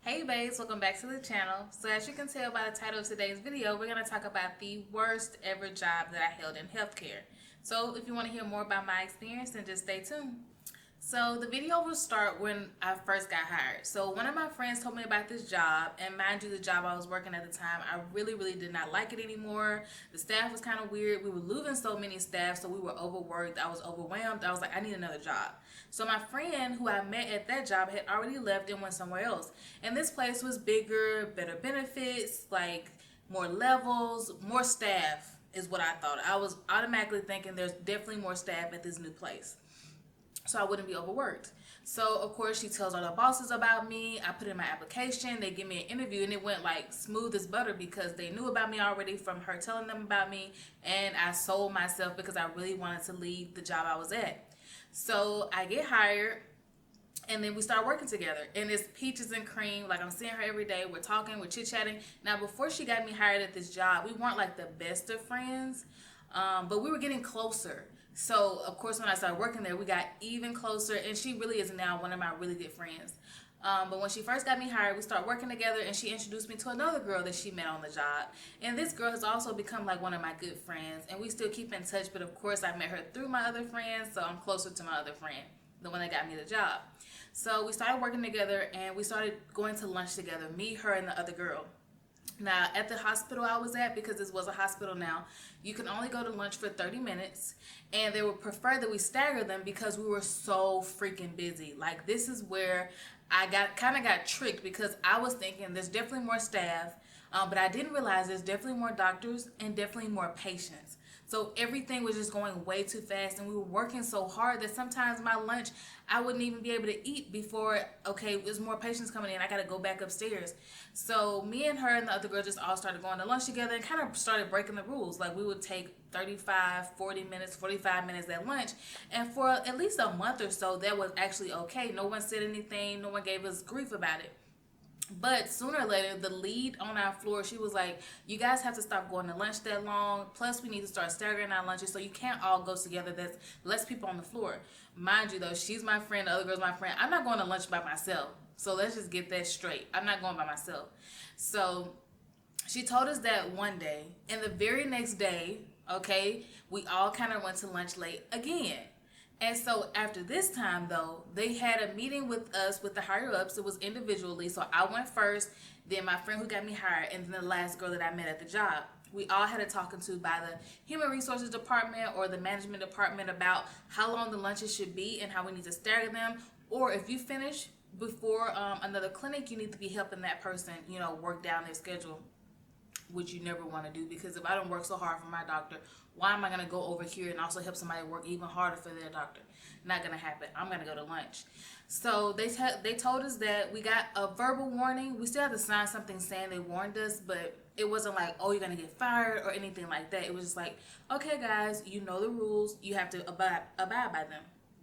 Hey babes, welcome back to the channel. So as you can tell by the title of today's video, we're going to talk about the worst ever job that I held in healthcare. So if you want to hear more about my experience, then just stay tuned. So the video will start when I first got hired. So one of my friends told me about this job, and mind you, the job I was working at the time, I really did not like it anymore. The staff was kind of weird. We were losing so many staff, so we were overworked. I was overwhelmed. I was like, I need another job. So my friend who I met at that job had already left and went somewhere else. And this place was bigger, better benefits, like more levels, more staff is what I thought. I was automatically thinking there's definitely more staff at this new place, so I wouldn't be overworked. So of course she tells all the bosses about me. I put in my application, they give me an interview, and it went like smooth as butter because they knew about me already from her telling them about me, and I sold myself because I really wanted to leave the job I was at. So I get hired, and then we start working together, and it's peaches and cream. Like, I'm seeing her every day, we're talking, we're chit-chatting. Now before she got me hired at this job, we weren't like the best of friends, but we were getting closer. So of course when I started working there, we got even closer, and she really is now one of my really good friends. But when she first got me hired, we started working together, and she introduced me to another girl that she met on the job. And this girl has also become like one of my good friends, and we still keep in touch. But of course I met her through my other friends, so I'm closer to my other friend, the one that got me the job. So we started working together, and we started going to lunch together, me, her, and the other girl. Now, at the hospital I was at, because this was a hospital now, you can only go to lunch for 30 minutes, and they would prefer that we stagger them because we were so freaking busy. Like, this is where I kind of got tricked, because I was thinking there's definitely more staff, but I didn't realize there's definitely more doctors and definitely more patients. So everything was just going way too fast, and we were working so hard that sometimes my lunch, I wouldn't even be able to eat before, okay, there's more patients coming in, I gotta go back upstairs. So me and her and the other girl just all started going to lunch together and kind of started breaking the rules. Like, we would take 35, 40 minutes, 45 minutes at lunch, and for at least a month or so, that was actually okay. No one said anything, no one gave us grief about it. But sooner or later, the lead on our floor, she was like, you guys have to stop going to lunch that long. Plus, we need to start staggering our lunches, so you can't all go together. There's less people on the floor. Mind you, though, she's my friend, the other girl's my friend. I'm not going to lunch by myself. So let's just get that straight. I'm not going by myself. So she told us that one day, and the very next day, okay, we all kind of went to lunch late again. And so after this time, though, they had a meeting with us, with the higher ups. It was individually. So I went first, then my friend who got me hired, and then the last girl that I met at the job. We all had a talking to by the human resources department or the management department about how long the lunches should be and how we need to stagger them. Or if you finish before another clinic, you need to be helping that person, work down their schedule, which you never want to do, because if I don't work so hard for my doctor, why am I going to go over here and also help somebody work even harder for their doctor? Not going to happen. I'm going to go to lunch. So they told us that we got a verbal warning. We still have to sign something saying they warned us, but it wasn't like, oh, you're going to get fired or anything like that. It was just like, okay, guys, you know the rules. You have to abide by them.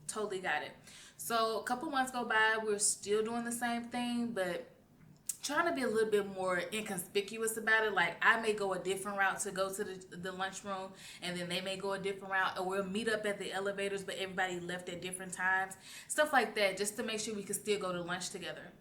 Totally got it. So a couple months go by. We're still doing the same thing, but trying to be a little bit more inconspicuous about it. Like, I may go a different route to go to the lunchroom, and then they may go a different route, or we'll meet up at the elevators, but everybody left at different times. Stuff like that, just to make sure we can still go to lunch together.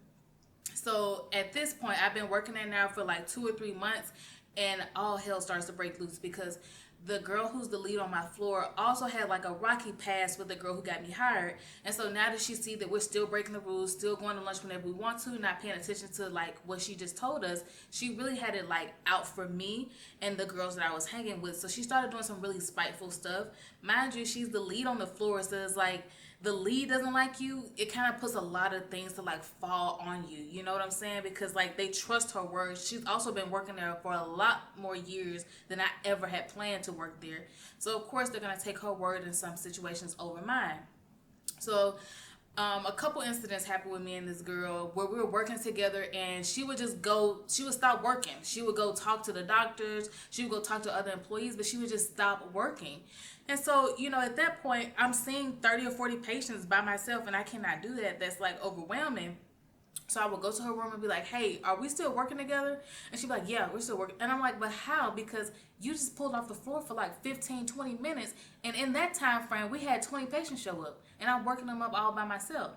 So at this point, I've been working there now for like 2 or 3 months, and all hell starts to break loose, because the girl who's the lead on my floor also had like a rocky past with the girl who got me hired. And so now that she see that we're still breaking the rules, still going to lunch whenever we want to, not paying attention to like what she just told us, she really had it like out for me and the girls that I was hanging with. So she started doing some really spiteful stuff. Mind you, she's the lead on the floor, so it's like, the lead doesn't like you, it kind of puts a lot of things to like fall on you. You know what I'm saying? Because like, they trust her words. She's also been working there for a lot more years than I ever had planned to work there. So of course they're gonna take her word in some situations over mine. So a couple incidents happened with me and this girl where we were working together, and she would stop working. She would go talk to the doctors, she would go talk to other employees, but she would just stop working. And so, at that point, I'm seeing 30 or 40 patients by myself, and I cannot do that. That's like overwhelming. So I would go to her room and be like, hey, are we still working together? And she'd be like, yeah, we're still working. And I'm like, but how? Because you just pulled off the floor for like 15, 20 minutes. And in that time frame, we had 20 patients show up. And I'm working them up all by myself.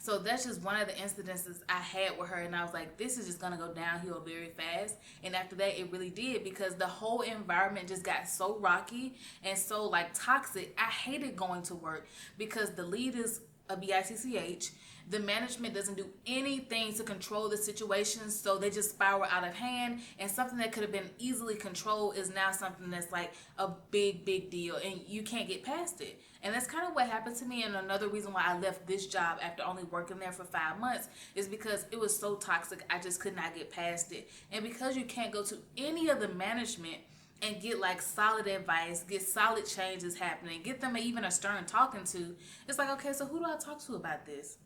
So that's just one of the incidences I had with her, and I was like, this is just gonna go downhill very fast. And after that, it really did, because the whole environment just got so rocky and so like toxic. I hated going to work because the lead is a bitch. The management doesn't do anything to control the situation, so they just spiral out of hand, and something that could have been easily controlled is now something that's like a big deal, and you can't get past it. And that's kind of what happened to me. And another reason why I left this job after only working there for 5 months is because it was so toxic. I just could not get past it. And because you can't go to any of the management and get like solid advice, get solid changes happening, get them even a stern talking to, it's like, okay, so who do I talk to about this?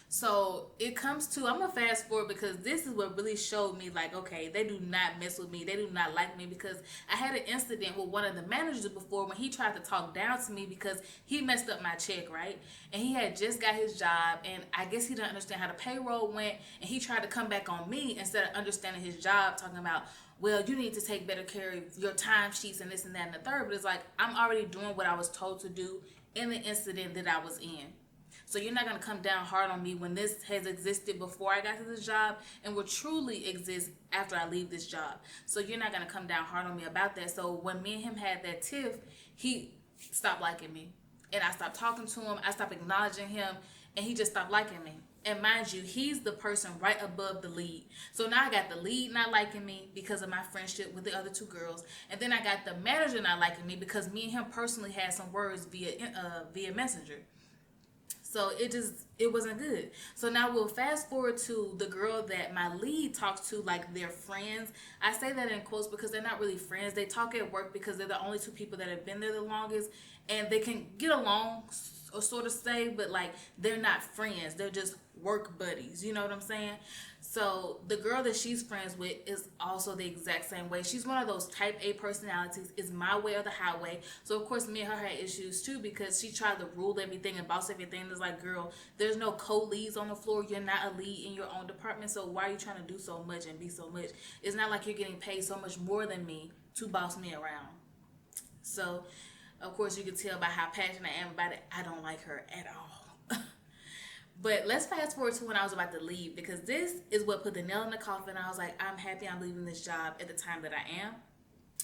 So it comes to, I'm gonna fast forward because this is what really showed me like, okay, they do not mess with me, they do not like me, because I had an incident with one of the managers before when he tried to talk down to me because he messed up my check, right? And he had just got his job, and I guess he didn't understand how the payroll went, and he tried to come back on me instead of understanding his job, talking about, well, you need to take better care of your timesheets and this and that and the third. But it's like, I'm already doing what I was told to do in the incident that I was in. So you're not going to come down hard on me when this has existed before I got to this job and will truly exist after I leave this job. So you're not going to come down hard on me about that. So when me and him had that tiff, he stopped liking me. And I stopped talking to him. I stopped acknowledging him. And he just stopped liking me. And mind you, he's the person right above the lead. So now I got the lead not liking me because of my friendship with the other two girls. And then I got the manager not liking me because me and him personally had some words via Messenger. So it wasn't good. So now we'll fast forward to the girl that my lead talks to like they're friends. I say that in quotes because they're not really friends. They talk at work because they're the only two people that have been there the longest, and they can get along, or sort of say, but like they're not friends. They're just work buddies. You know what I'm saying? So the girl that she's friends with is also the exact same way. She's one of those type A personalities. It's my way or the highway. So of course me and her had issues too because she tried to rule everything and boss everything. It's like, girl, there's no co-leads on the floor. You're not a lead in your own department. So why are you trying to do so much and be so much? It's not like you're getting paid so much more than me to boss me around. So of course you can tell by how passionate I am about it. I don't like her at all. But let's fast forward to when I was about to leave, because this is what put the nail in the coffin. I was like, I'm happy I'm leaving this job at the time that I am.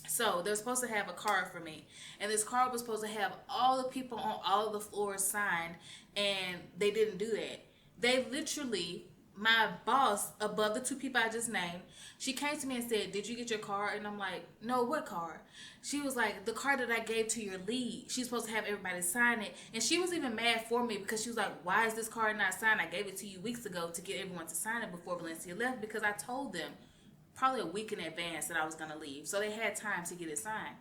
So they're supposed to have a card for me, and this card was supposed to have all the people on all of the floors signed, and they didn't do that. They literally, my boss above the two people I just named, she came to me and said, did you get your card? And I'm like, no, what card? She was like, the card that I gave to your lead. She's supposed to have everybody sign it. And she was even mad for me because she was like, why is this card not signed? I gave it to you weeks ago to get everyone to sign it before Valencia left, because I told them probably a week in advance that I was going to leave. So they had time to get it signed.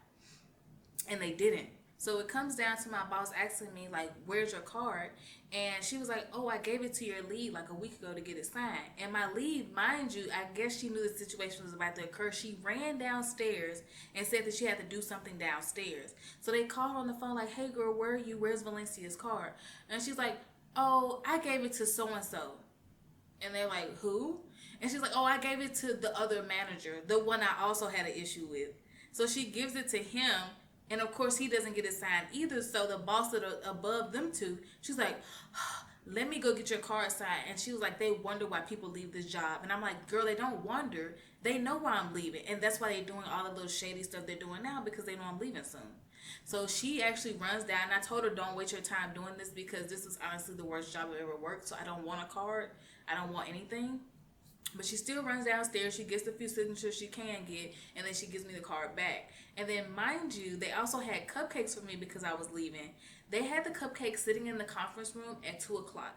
And they didn't. So it comes down to my boss asking me, like, where's your card? And she was like, oh, I gave it to your lead like a week ago to get it signed. And my lead, mind you, I guess she knew the situation was about to occur. She ran downstairs and said that she had to do something downstairs. So they called on the phone like, hey, girl, where are you? Where's Valencia's card? And she's like, oh, I gave it to so-and-so. And they're like, who? And she's like, oh, I gave it to the other manager, the one I also had an issue with. So she gives it to him. And of course, he doesn't get it signed either. So the boss that are above them two, she's like, let me go get your card signed. And she was like, they wonder why people leave this job. And I'm like, girl, they don't wonder. They know why I'm leaving. And that's why they're doing all of those shady stuff they're doing now, because they know I'm leaving soon. So she actually runs down. And I told her, don't waste your time doing this, because this is honestly the worst job I've ever worked. So I don't want a card. I don't want anything. But she still runs downstairs. She gets the few signatures she can get, and then she gives me the card back. And then, mind you, they also had cupcakes for me because I was leaving. They had the cupcakes sitting in the conference room at 2 o'clock.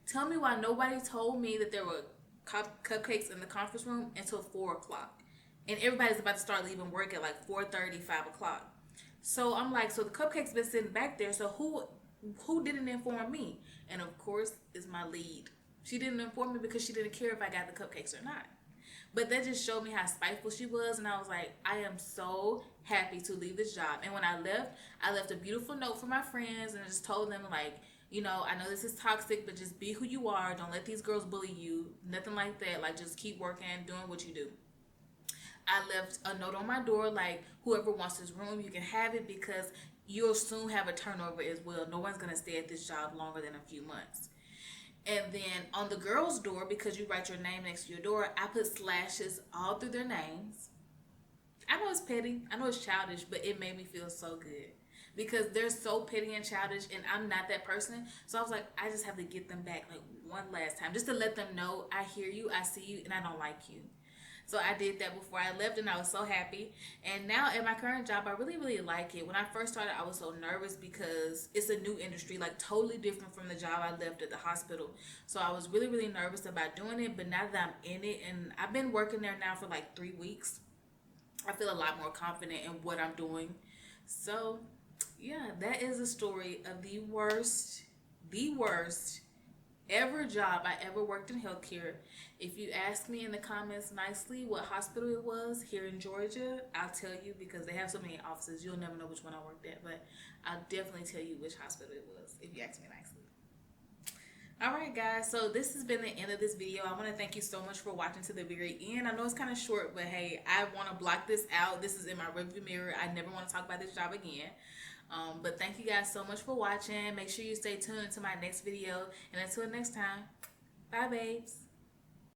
Tell me why nobody told me that there were cupcakes in the conference room until 4 o'clock. And everybody's about to start leaving work at like 4:30, 5 o'clock. So I'm like, so the cupcakes been sitting back there, so who didn't inform me? And of course, it's my lead. She didn't inform me because she didn't care if I got the cupcakes or not. But that just showed me how spiteful she was. And I was like, I am so happy to leave this job. And when I left a beautiful note for my friends and I just told them, like, you know, I know this is toxic, but just be who you are. Don't let these girls bully you. Nothing like that. Like, just keep working, doing what you do. I left a note on my door, like, whoever wants this room, you can have it, because you'll soon have a turnover as well. No one's going to stay at this job longer than a few months. And then on the girl's door, because you write your name next to your door, I put slashes all through their names. I know it's petty, I know it's childish, but it made me feel so good because they're so petty and childish, and I'm not that person. So I was like, I just have to get them back like one last time, just to let them know I hear you, I see you, and I don't like you. So I did that before I left, and I was so happy. And now at my current job, I really, really like it. When I first started, I was so nervous because it's a new industry, like totally different from the job I left at the hospital. So I was really, really nervous about doing it. But now that I'm in it, and I've been working there now for like 3 weeks, I feel a lot more confident in what I'm doing. So yeah, that is a story of the worst ever job I ever worked in healthcare. If you ask me in the comments nicely what hospital it was here in Georgia, I'll tell you, because they have so many offices, you'll never know which one I worked at, but I'll definitely tell you which hospital it was if you ask me nicely. Alright guys, so this has been the end of this video. I want to thank you so much for watching to the very end. I know it's kind of short, but hey, I want to block this out. This is in my rearview mirror. I never want to talk about this job again. But thank you guys so much for watching. Make sure you stay tuned to my next video. And until next time, bye babes.